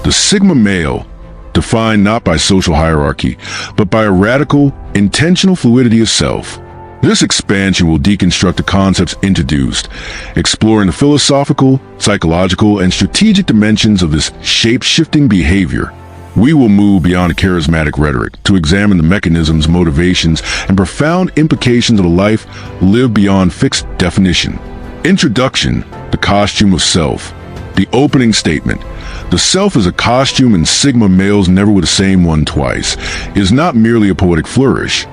The Sigma male, defined not by social hierarchy, but by a radical, intentional fluidity of self. This expansion will deconstruct the concepts introduced, exploring the philosophical, psychological, and strategic dimensions of this shape-shifting behavior. We will move beyond charismatic rhetoric to examine the mechanisms, motivations, and profound implications of a life lived beyond fixed definition. Introduction: the costume of self. The opening statement, "The self is a costume and Sigma males never wear the same one twice," is not merely a poetic flourish.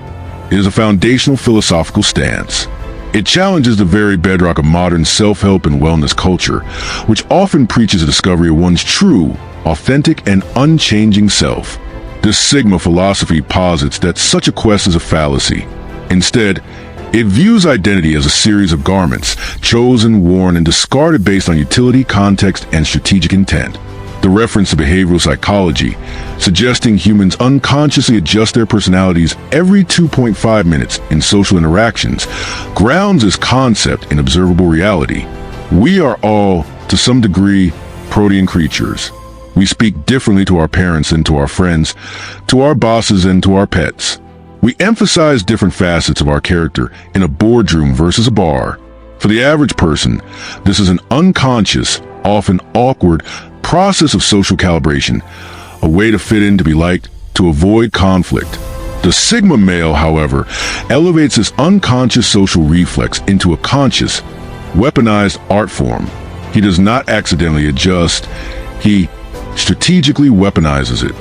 It is a foundational philosophical stance. It challenges the very bedrock of modern self-help and wellness culture, which often preaches the discovery of one's true, authentic, and unchanging self. This Sigma philosophy posits that such a quest is a fallacy. Instead, it views identity as a series of garments, chosen, worn, and discarded based on utility, context, and strategic intent. The reference to behavioral psychology, suggesting humans unconsciously adjust their personalities every 2.5 minutes in social interactions, grounds this concept in observable reality. We are all, to some degree, protean creatures. We speak differently to our parents and to our friends, to our bosses and to our pets. We emphasize different facets of our character in a boardroom versus a bar. For the average person, this is an unconscious, often awkward, process of social calibration, a way to fit in, to be liked, to avoid conflict. The Sigma male, however, elevates this unconscious social reflex into a conscious, weaponized art form. He does not accidentally adjust, he strategically weaponizes it.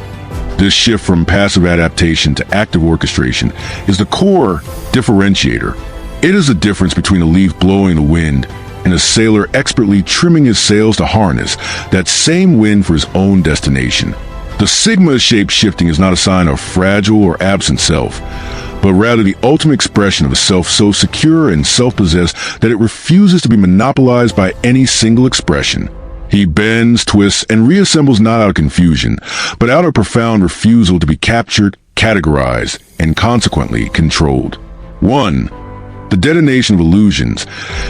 This shift from passive adaptation to active orchestration is the core differentiator. It is the difference between a leaf blowing the wind and a sailor expertly trimming his sails to harness that same wind for his own destination. The Sigma shape-shifting is not a sign of fragile or absent self, but rather the ultimate expression of a self so secure and self-possessed that it refuses to be monopolized by any single expression. He bends, twists, and reassembles not out of confusion, but out of profound refusal to be captured, categorized, and consequently controlled. 1. The detonation of illusions,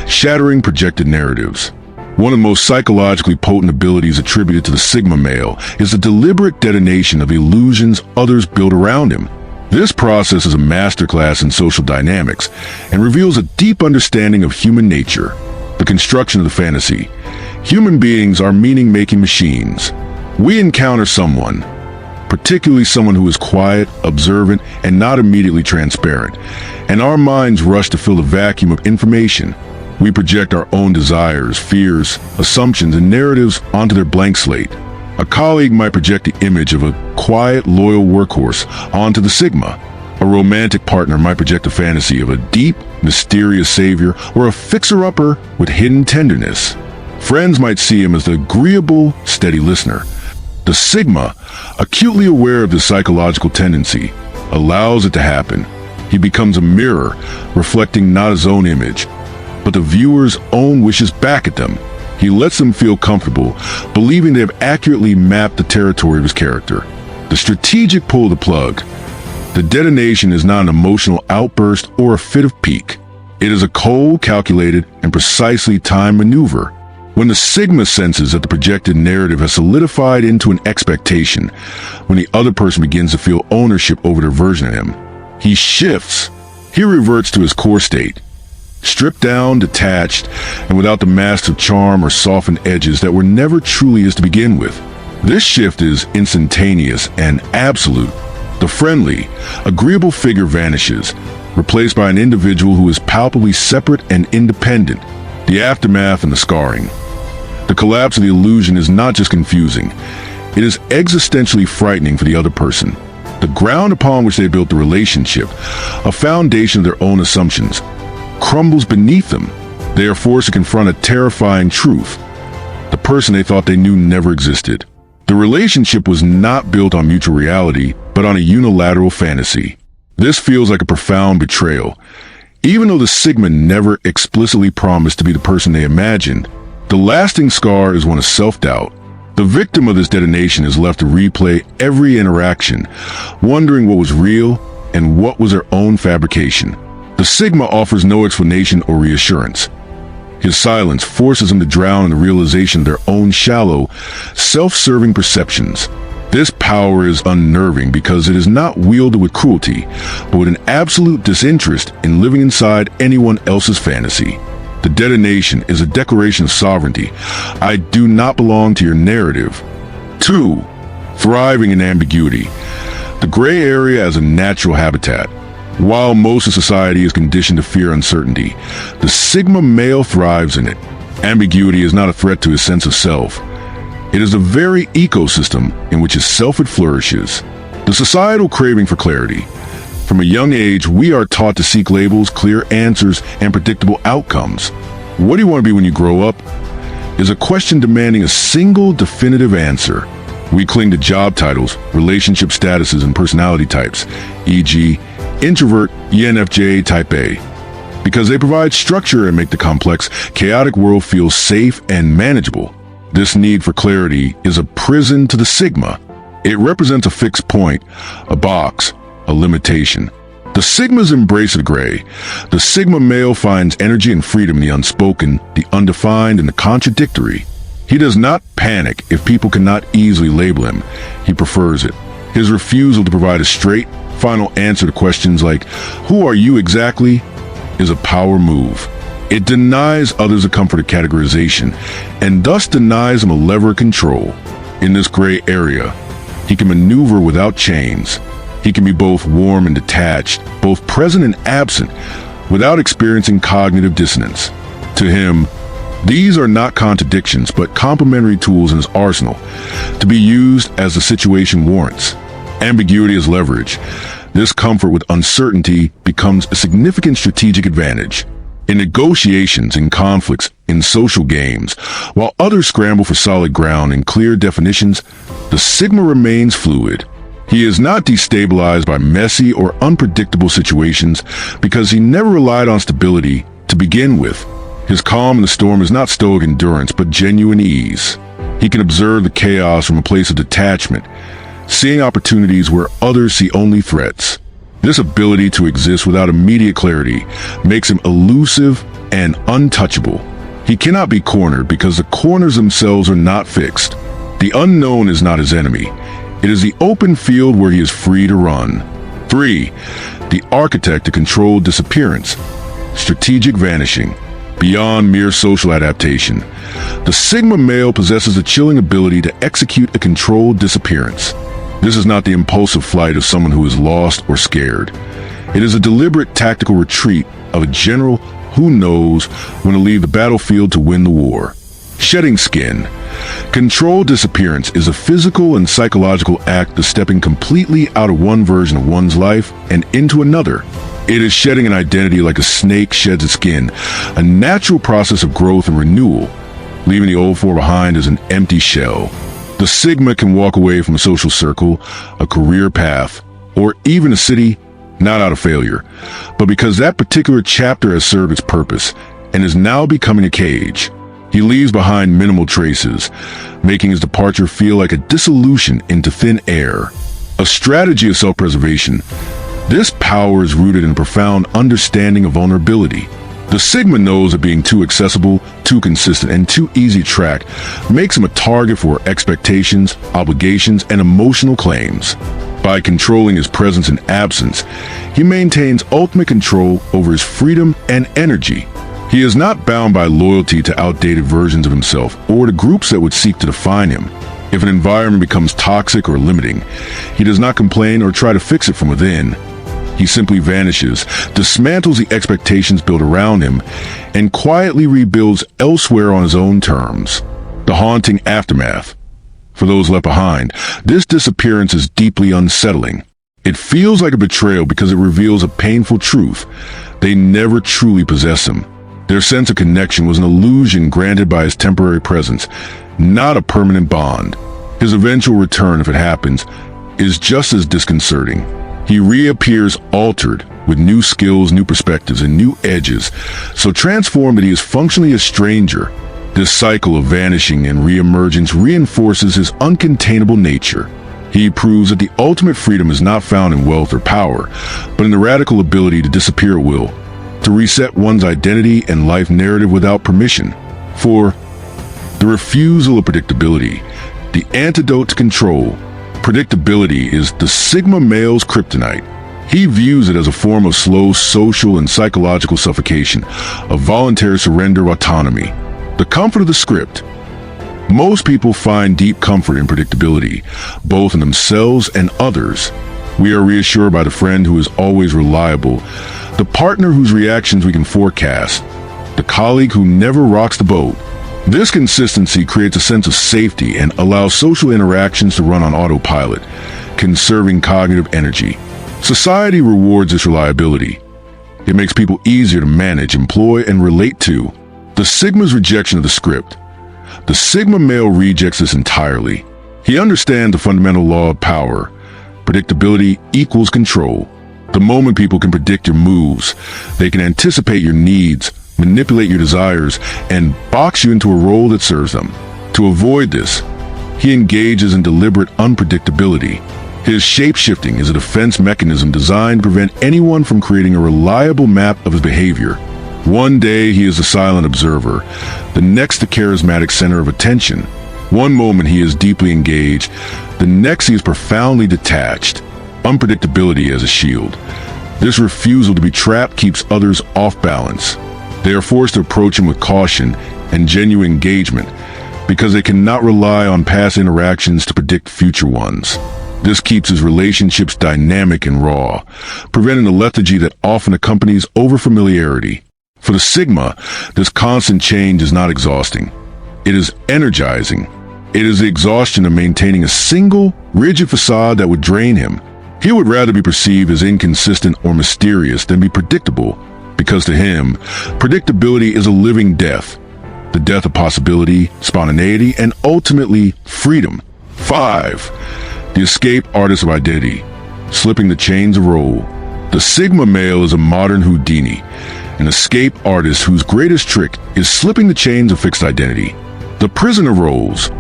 shattering projected narratives. One of the most psychologically potent abilities attributed to the Sigma male is the deliberate detonation of illusions others build around him. This process is a masterclass in social dynamics and reveals a deep understanding of human nature. The construction of the fantasy. Human beings are meaning-making machines. We encounter someone, particularly someone who is quiet, observant, and not immediately transparent, and our minds rush to fill the vacuum of information. We project our own desires, fears, assumptions, and narratives onto their blank slate. A colleague might project the image of a quiet, loyal workhorse onto the Sigma. A romantic partner might project the fantasy of a deep, mysterious savior or a fixer-upper with hidden tenderness. Friends might see him as the agreeable, steady listener. The Sigma, acutely aware of this psychological tendency, allows it to happen. He becomes a mirror, reflecting not his own image, but the viewer's own wishes back at them. He lets them feel comfortable, believing they have accurately mapped the territory of his character. The strategic pull of the plug. The detonation is not an emotional outburst or a fit of pique. It is a cold, calculated, and precisely timed maneuver. When the Sigma senses that the projected narrative has solidified into an expectation, when the other person begins to feel ownership over their version of him, he shifts. He reverts to his core state, stripped down, detached, and without the mask of charm or softened edges that were never truly his to begin with. This shift is instantaneous and absolute. The friendly, agreeable figure vanishes, replaced by an individual who is palpably separate and independent. The aftermath and the scarring. The collapse of the illusion is not just confusing, it is existentially frightening for the other person. The ground upon which they built the relationship, a foundation of their own assumptions, crumbles beneath them. They are forced to confront a terrifying truth. The person they thought they knew never existed. The relationship was not built on mutual reality, but on a unilateral fantasy. This feels like a profound betrayal. Even though the Sigma never explicitly promised to be the person they imagined, the lasting scar is one of self-doubt. The victim of this detonation is left to replay every interaction, wondering what was real and what was their own fabrication. The Sigma offers no explanation or reassurance. His silence forces them to drown in the realization of their own shallow, self-serving perceptions. This power is unnerving because it is not wielded with cruelty, but with an absolute disinterest in living inside anyone else's fantasy. The detonation is a declaration of sovereignty. I do not belong to your narrative. 2. Thriving in ambiguity. The gray area as a natural habitat. While most of society is conditioned to fear uncertainty, the Sigma male thrives in it. Ambiguity is not a threat to his sense of self. It is the very ecosystem in which his selfhood flourishes. The societal craving for clarity. From a young age, we are taught to seek labels, clear answers, and predictable outcomes. What do you want to be when you grow up? Is a question demanding a single definitive answer. We cling to job titles, relationship statuses, and personality types, e.g., introvert, ENFJ, type A, because they provide structure and make the complex, chaotic world feel safe and manageable. This need for clarity is a prison to the Sigma. It represents a fixed point, a box, a limitation. The Sigmas embrace the gray. The Sigma male finds energy and freedom in the unspoken, the undefined, and the contradictory. He does not panic if people cannot easily label him. He prefers it. His refusal to provide a straight, final answer to questions like, "Who are you exactly?" is a power move. It denies others a comfort of categorization, and thus denies them a lever of control. In this gray area, he can maneuver without chains. He can be both warm and detached, both present and absent, without experiencing cognitive dissonance. To him, these are not contradictions, but complementary tools in his arsenal, to be used as the situation warrants. Ambiguity is leverage. This comfort with uncertainty becomes a significant strategic advantage. In negotiations, in conflicts, in social games, while others scramble for solid ground and clear definitions, the Sigma remains fluid. He is not destabilized by messy or unpredictable situations because he never relied on stability to begin with. His calm in the storm is not stoic endurance, but genuine ease. He can observe the chaos from a place of detachment, seeing opportunities where others see only threats. This ability to exist without immediate clarity makes him elusive and untouchable. He cannot be cornered because the corners themselves are not fixed. The unknown is not his enemy. It is the open field where he is free to run. 3. The architect of controlled disappearance. Strategic vanishing. Beyond mere social adaptation, the Sigma male possesses a chilling ability to execute a controlled disappearance. This is not the impulsive flight of someone who is lost or scared. It is a deliberate tactical retreat of a general who knows when to leave the battlefield to win the war. Shedding skin. Controlled disappearance is a physical and psychological act of stepping completely out of one version of one's life and into another. It is shedding an identity like a snake sheds its skin, a natural process of growth and renewal, leaving the old form behind as an empty shell. The Sigma can walk away from a social circle, a career path, or even a city, not out of failure, but because that particular chapter has served its purpose and is now becoming a cage. He leaves behind minimal traces, making his departure feel like a dissolution into thin air. A strategy of self-preservation. This power is rooted in a profound understanding of vulnerability. The Sigma knows that being too accessible, too consistent, and too easy to track makes him a target for expectations, obligations, and emotional claims. By controlling his presence and absence, he maintains ultimate control over his freedom and energy. He is not bound by loyalty to outdated versions of himself or to groups that would seek to define him. If an environment becomes toxic or limiting, he does not complain or try to fix it from within. He simply vanishes, dismantles the expectations built around him, and quietly rebuilds elsewhere on his own terms. The haunting aftermath. For those left behind, this disappearance is deeply unsettling. It feels like a betrayal because it reveals a painful truth. They never truly possess him. Their sense of connection was an illusion granted by his temporary presence, not a permanent bond. His eventual return, if it happens, is just as disconcerting. He reappears altered, with new skills, new perspectives, and new edges, so transformed that he is functionally a stranger. This cycle of vanishing and reemergence reinforces his uncontainable nature. He proves that the ultimate freedom is not found in wealth or power, but in the radical ability to disappear at will. to reset one's identity and life narrative without permission. 4. The refusal of predictability, the antidote to control. Predictability is the Sigma male's kryptonite. He views it as a form of slow social and psychological suffocation, a voluntary surrender of autonomy. The comfort of the script. Most people find deep comfort in predictability, both in themselves and others. We are reassured by the friend who is always reliable, the partner whose reactions we can forecast, the colleague who never rocks the boat. This consistency creates a sense of safety and allows social interactions to run on autopilot, conserving cognitive energy. Society rewards this reliability. It makes people easier to manage, employ, and relate to. The Sigma's rejection of the script. The Sigma male rejects this entirely. He understands the fundamental law of power. Predictability equals control. The moment people can predict your moves, they can anticipate your needs, manipulate your desires, and box you into a role that serves them. To avoid this, he engages in deliberate unpredictability. His shape-shifting is a defense mechanism designed to prevent anyone from creating a reliable map of his behavior. One day he is a silent observer, the next the charismatic center of attention. One moment he is deeply engaged, the next he is profoundly detached. Unpredictability as a shield. This refusal to be trapped keeps others off balance. They are forced to approach him with caution and genuine engagement because they cannot rely on past interactions to predict future ones. This keeps his relationships dynamic and raw, preventing the lethargy that often accompanies overfamiliarity. For the Sigma, this constant change is not exhausting. It is energizing. It is the exhaustion of maintaining a single, rigid facade that would drain him. He would rather be perceived as inconsistent or mysterious than be predictable, because to him, predictability is a living death. The death of possibility, spontaneity, and ultimately, freedom. 5. The escape artist of identity, slipping the chains of role. The Sigma male is a modern Houdini, an escape artist whose greatest trick is slipping the chains of fixed identity. The prisoner roles.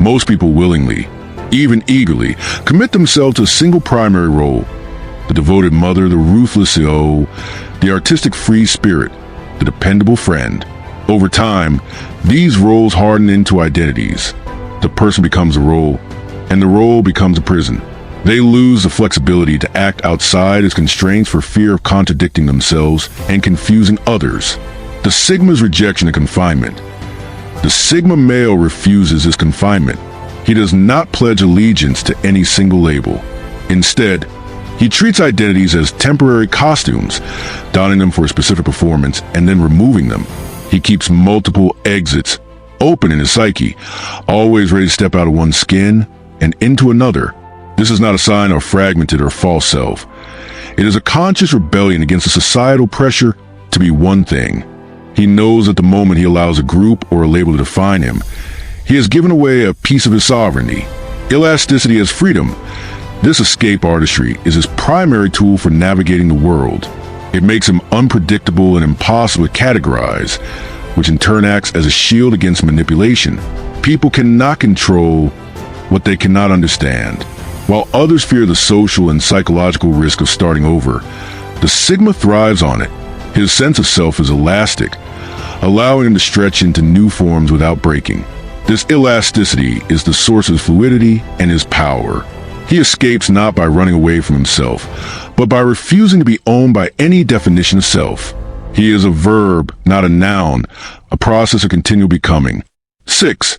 Most people willingly, even eagerly, commit themselves to a single primary role. The devoted mother, the ruthless CEO, the artistic free spirit, the dependable friend. Over time, these roles harden into identities. The person becomes a role, and the role becomes a prison. They lose the flexibility to act outside as constraints for fear of contradicting themselves and confusing others. The Sigma's rejection of confinement. The Sigma male refuses his confinement. He does not pledge allegiance to any single label. Instead, he treats identities as temporary costumes, donning them for a specific performance and then removing them. He keeps multiple exits open in his psyche, always ready to step out of one skin and into another. This is not a sign of fragmented or false self. It is a conscious rebellion against the societal pressure to be one thing. He knows that the moment he allows a group or a label to define him, he has given away a piece of his sovereignty. Elasticity as freedom. This escape artistry is his primary tool for navigating the world. It makes him unpredictable and impossible to categorize, which in turn acts as a shield against manipulation. People cannot control what they cannot understand. While others fear the social and psychological risk of starting over, the Sigma thrives on it. His sense of self is elastic, allowing him to stretch into new forms without breaking. This elasticity is the source of his fluidity and his power. He escapes not by running away from himself, but by refusing to be owned by any definition of self. He is a verb, not a noun, a process of continual becoming. 6.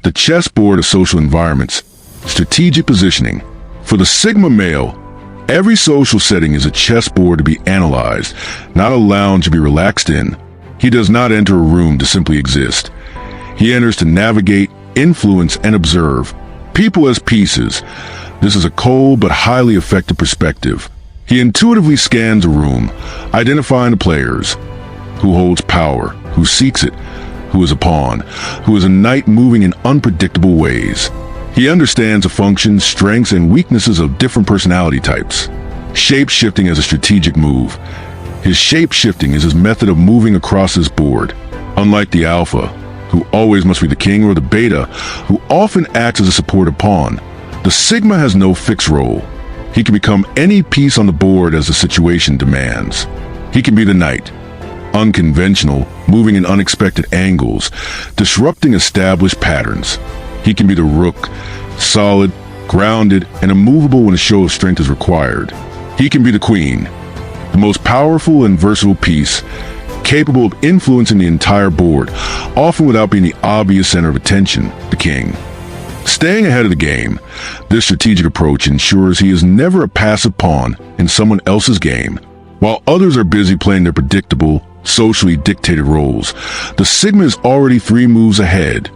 The chessboard of social environments. Strategic positioning. For the Sigma male, every social setting is a chessboard to be analyzed, not a lounge to be relaxed in. He does not enter a room to simply exist. He enters to navigate, influence, and observe. People as pieces. This is a cold but highly effective perspective. He intuitively scans a room, identifying the players. Who holds power? Who seeks it? Who is a pawn? Who is a knight moving in unpredictable ways? He understands the functions, strengths, and weaknesses of different personality types. Shape-shifting as a strategic move. His shape-shifting is his method of moving across his board. Unlike the alpha, who always must be the king, or the beta, who often acts as a supportive pawn, the Sigma has no fixed role. He can become any piece on the board as the situation demands. He can be the knight, unconventional, moving in unexpected angles, disrupting established patterns. He can be the rook, solid, grounded, and immovable when a show of strength is required. He can be the queen, the most powerful and versatile piece, capable of influencing the entire board, often without being the obvious center of attention, the king. Staying ahead of the game, this strategic approach ensures he is never a passive pawn in someone else's game. While others are busy playing their predictable, socially dictated roles, the Sigma is already 3 moves ahead,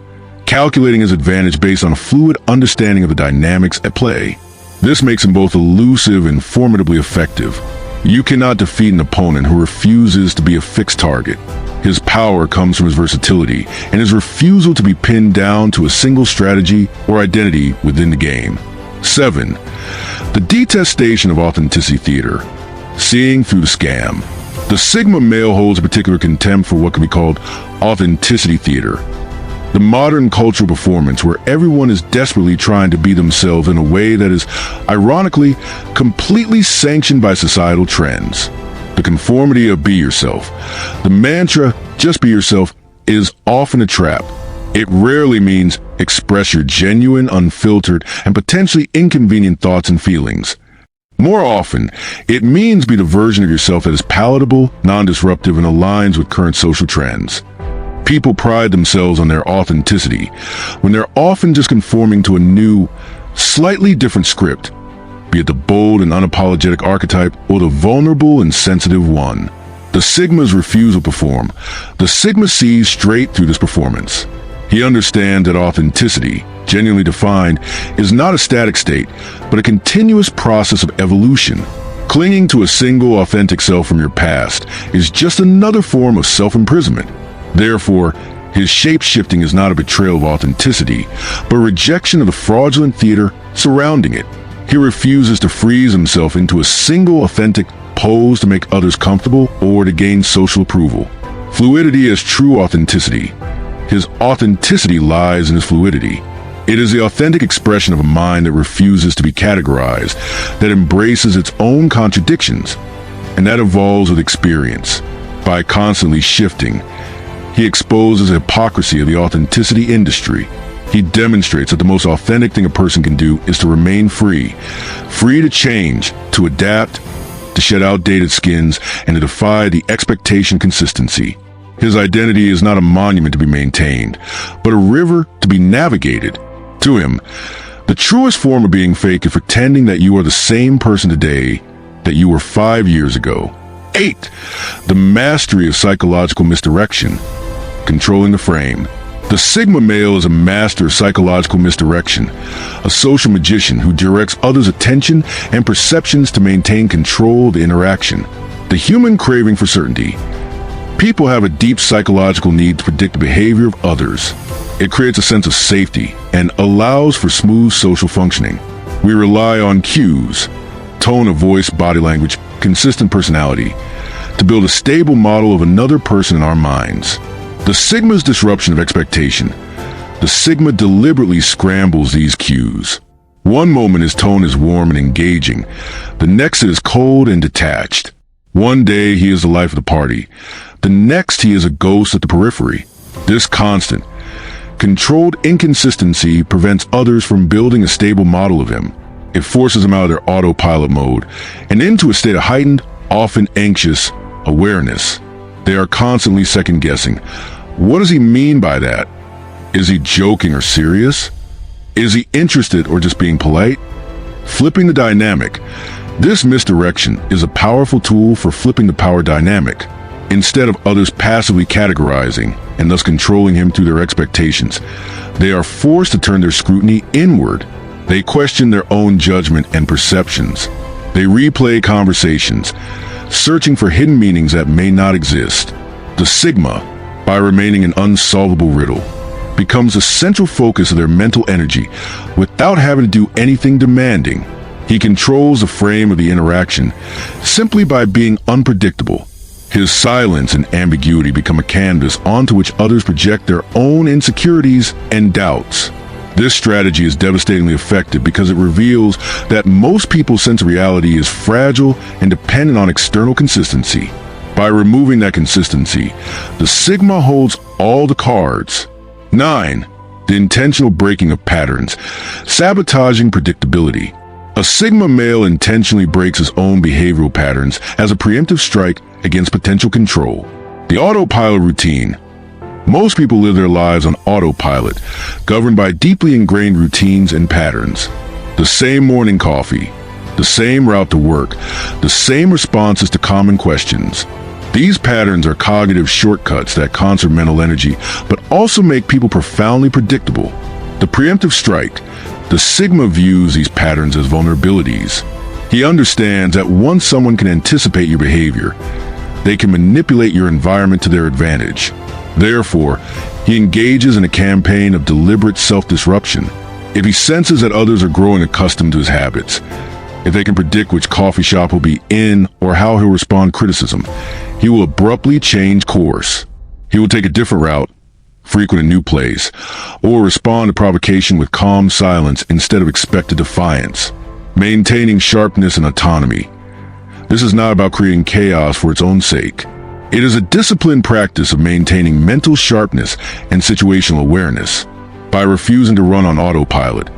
calculating his advantage based on a fluid understanding of the dynamics at play. This makes him both elusive and formidably effective. You cannot defeat an opponent who refuses to be a fixed target. His power comes from his versatility and his refusal to be pinned down to a single strategy or identity within the game. 7. The detestation of authenticity theater. Seeing through the scam. The Sigma male holds a particular contempt for what can be called authenticity theater. The modern cultural performance where everyone is desperately trying to be themselves in a way that is, ironically, completely sanctioned by societal trends. The conformity of be yourself. The mantra, just be yourself, is often a trap. It rarely means express your genuine, unfiltered, and potentially inconvenient thoughts and feelings. More often, it means be the version of yourself that is palatable, non-disruptive, and aligns with current social trends. People pride themselves on their authenticity, when they're often just conforming to a new, slightly different script, be it the bold and unapologetic archetype or the vulnerable and sensitive one. The Sigma's refusal to perform. The Sigma sees straight through this performance. He understands that authenticity, genuinely defined, is not a static state, but a continuous process of evolution. Clinging to a single authentic self from your past is just another form of self-imprisonment. Therefore, his shape-shifting is not a betrayal of authenticity, but rejection of the fraudulent theater surrounding it. He refuses to freeze himself into a single authentic pose to make others comfortable or to gain social approval. Fluidity is true authenticity. His authenticity lies in his fluidity. It is the authentic expression of a mind that refuses to be categorized, that embraces its own contradictions, and that evolves with experience. By constantly shifting, he exposes the hypocrisy of the authenticity industry. He demonstrates that the most authentic thing a person can do is to remain free. Free to change, to adapt, to shed outdated skins, and to defy the expectation consistency. His identity is not a monument to be maintained, but a river to be navigated. To him, the truest form of being fake is pretending that you are the same person today that you were 5 years ago. 8. The mastery of psychological misdirection. Controlling the frame. The Sigma male is a master of psychological misdirection, a social magician who directs others' attention and perceptions to maintain control of the interaction. The human craving for certainty. People have a deep psychological need to predict the behavior of others. It creates a sense of safety and allows for smooth social functioning. We rely on cues, tone of voice, body language, consistent personality, to build a stable model of another person in our minds. The Sigma's disruption of expectation. The Sigma deliberately scrambles these cues. One moment his tone is warm and engaging. The next it is cold and detached. One day he is the life of the party. The next he is a ghost at the periphery. This constant, controlled inconsistency prevents others from building a stable model of him. It forces them out of their autopilot mode and into a state of heightened, often anxious, awareness. They are constantly second-guessing. What does he mean by that? Is he joking or serious? Is he interested or just being polite? Flipping the dynamic. This misdirection is a powerful tool for flipping the power dynamic. Instead of others passively categorizing and thus controlling him through their expectations, they are forced to turn their scrutiny inward. They question their own judgment and perceptions. They replay conversations, searching for hidden meanings that may not exist. The Sigma, by remaining an unsolvable riddle, becomes the central focus of their mental energy without having to do anything demanding. He controls the frame of the interaction simply by being unpredictable. His silence and ambiguity become a canvas onto which others project their own insecurities and doubts. This strategy is devastatingly effective because it reveals that most people's sense of reality is fragile and dependent on external consistency. By removing that consistency, the Sigma holds all the cards. 9. The intentional breaking of patterns, sabotaging predictability. A Sigma male intentionally breaks his own behavioral patterns as a preemptive strike against potential control. The autopilot routine. Most people live their lives on autopilot, governed by deeply ingrained routines and patterns. The same morning coffee, the same route to work, the same responses to common questions. These patterns are cognitive shortcuts that conserve mental energy, but also make people profoundly predictable. The preemptive strike. The Sigma views these patterns as vulnerabilities. He understands that once someone can anticipate your behavior, they can manipulate your environment to their advantage. Therefore, he engages in a campaign of deliberate self-disruption. If he senses that others are growing accustomed to his habits, if they can predict which coffee shop will be in or how he'll respond to criticism, he will abruptly change course. He will take a different route, frequent a new place, or respond to provocation with calm silence instead of expected defiance. Maintaining sharpness and autonomy. This is not about creating chaos for its own sake. It is a disciplined practice of maintaining mental sharpness and situational awareness. By refusing to run on autopilot,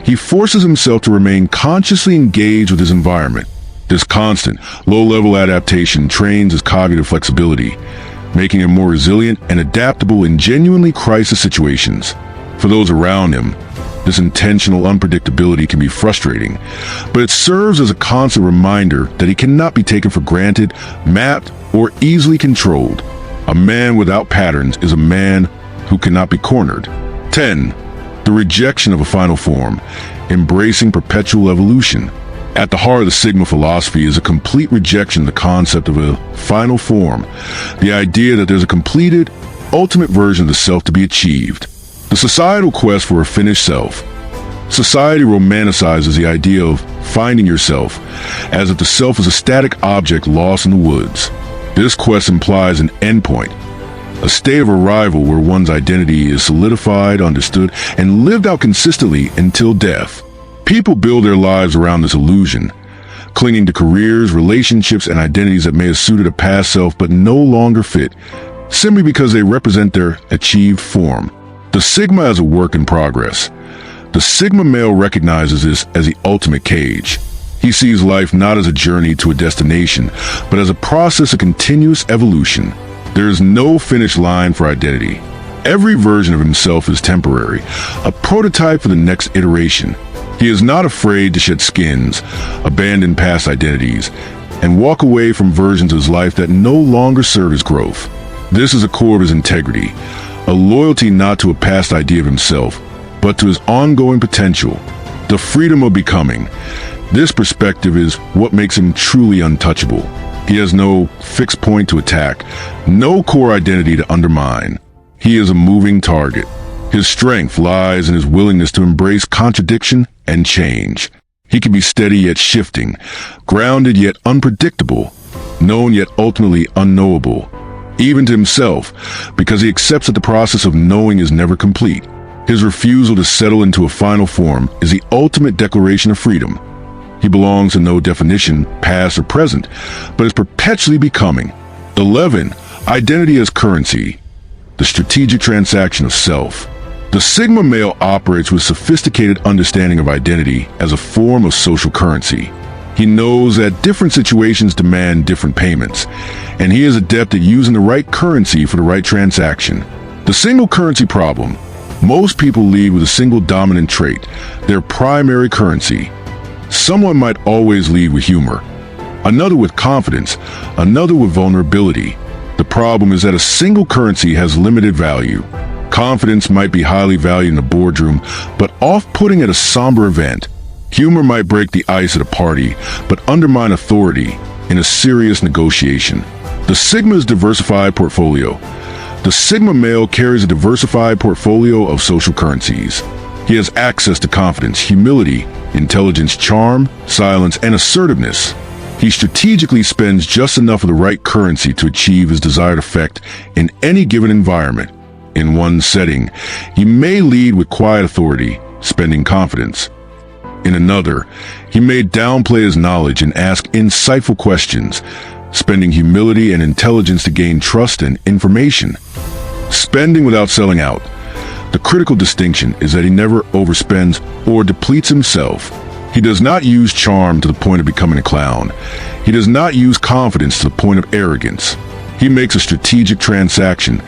he forces himself to remain consciously engaged with his environment. This constant, low-level adaptation trains his cognitive flexibility, making him more resilient and adaptable in genuinely crisis situations. For those around him, this intentional unpredictability can be frustrating, but it serves as a constant reminder that he cannot be taken for granted, mapped, or easily controlled. A man without patterns is a man who cannot be cornered. 10. The rejection of a final form, embracing perpetual evolution. At the heart of the Sigma philosophy is a complete rejection of the concept of a final form, the idea that there's a completed, ultimate version of the self to be achieved. The societal quest for a finished self. Society romanticizes the idea of finding yourself, as if the self is a static object lost in the woods. This quest implies an endpoint, a state of arrival where one's identity is solidified, understood, and lived out consistently until death. People build their lives around this illusion, clinging to careers, relationships, and identities that may have suited a past self but no longer fit, simply because they represent their achieved form. The Sigma as a work in progress. The Sigma male recognizes this as the ultimate cage. He sees life not as a journey to a destination, but as a process of continuous evolution. There is no finish line for identity. Every version of himself is temporary, a prototype for the next iteration. He is not afraid to shed skins, abandon past identities, and walk away from versions of his life that no longer serve his growth. This is a core of his integrity, a loyalty not to a past idea of himself, but to his ongoing potential, the freedom of becoming. This perspective is what makes him truly untouchable. He has no fixed point to attack, no core identity to undermine. He is a moving target. His strength lies in his willingness to embrace contradiction and change. He can be steady yet shifting, grounded yet unpredictable, known yet ultimately unknowable, even to himself, because he accepts that the process of knowing is never complete. His refusal to settle into a final form is the ultimate declaration of freedom. He belongs to no definition, past or present, but is perpetually becoming. 11. Identity as currency, the strategic transaction of self. The Sigma male operates with sophisticated understanding of identity as a form of social currency. He knows that different situations demand different payments, and he is adept at using the right currency for the right transaction. The single currency problem. Most people lead with a single dominant trait, their primary currency. Someone might always lead with humor, another with confidence, another with vulnerability. The problem is that a single currency has limited value. Confidence might be highly valued in a boardroom, but off-putting at a somber event. Humor might break the ice at a party, but undermine authority in a serious negotiation. The Sigma's diversified portfolio. The Sigma male carries a diversified portfolio of social currencies. He has access to confidence, humility, intelligence, charm, silence, and assertiveness. He strategically spends just enough of the right currency to achieve his desired effect in any given environment. In one setting, he may lead with quiet authority, spending confidence. In another, he may downplay his knowledge and ask insightful questions, spending humility and intelligence to gain trust and information. Spending without selling out. The critical distinction is that he never overspends or depletes himself. He does not use charm to the point of becoming a clown. He does not use confidence to the point of arrogance. He makes a strategic transaction,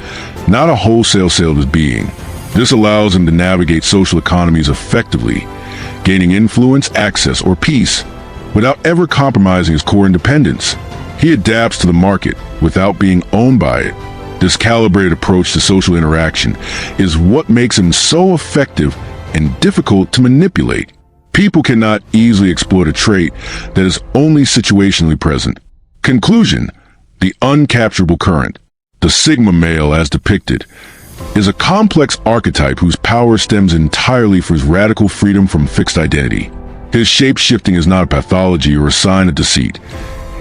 not a wholesale sale to his being. This allows him to navigate social economies effectively, gaining influence, access, or peace, without ever compromising his core independence. He adapts to the market without being owned by it. This calibrated approach to social interaction is what makes him so effective and difficult to manipulate. People cannot easily exploit a trait that is only situationally present. Conclusion: the uncapturable current, the Sigma male as depicted, is a complex archetype whose power stems entirely from his radical freedom from fixed identity. His shape-shifting is not a pathology or a sign of deceit.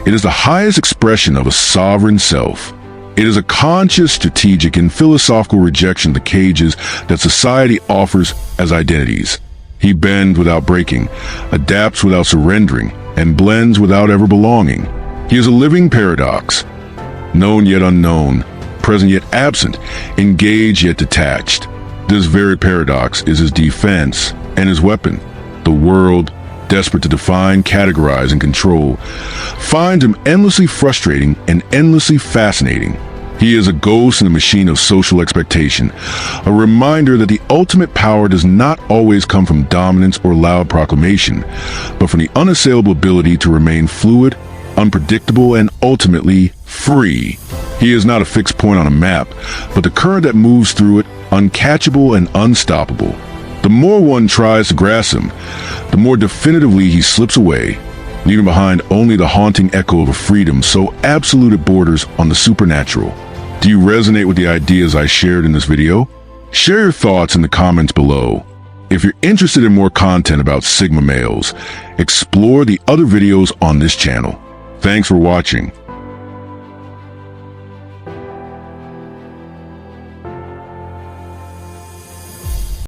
It is the highest expression of a sovereign self. It is a conscious, strategic, and philosophical rejection of the cages that society offers as identities. He bends without breaking, adapts without surrendering, and blends without ever belonging. He is a living paradox, known yet unknown, present yet absent, engaged yet detached. This very paradox is his defense and his weapon. The world, desperate to define, categorize, and control, finds him endlessly frustrating and endlessly fascinating. He is a ghost in a machine of social expectation, a reminder that the ultimate power does not always come from dominance or loud proclamation, but from the unassailable ability to remain fluid, unpredictable, and ultimately free. He is not a fixed point on a map, but the current that moves through it, uncatchable and unstoppable. The more one tries to grasp him, the more definitively he slips away, leaving behind only the haunting echo of a freedom so absolute it borders on the supernatural. Do you resonate with the ideas I shared in this video? Share your thoughts in the comments below. If you're interested in more content about Sigma males, explore the other videos on this channel. Thanks for watching.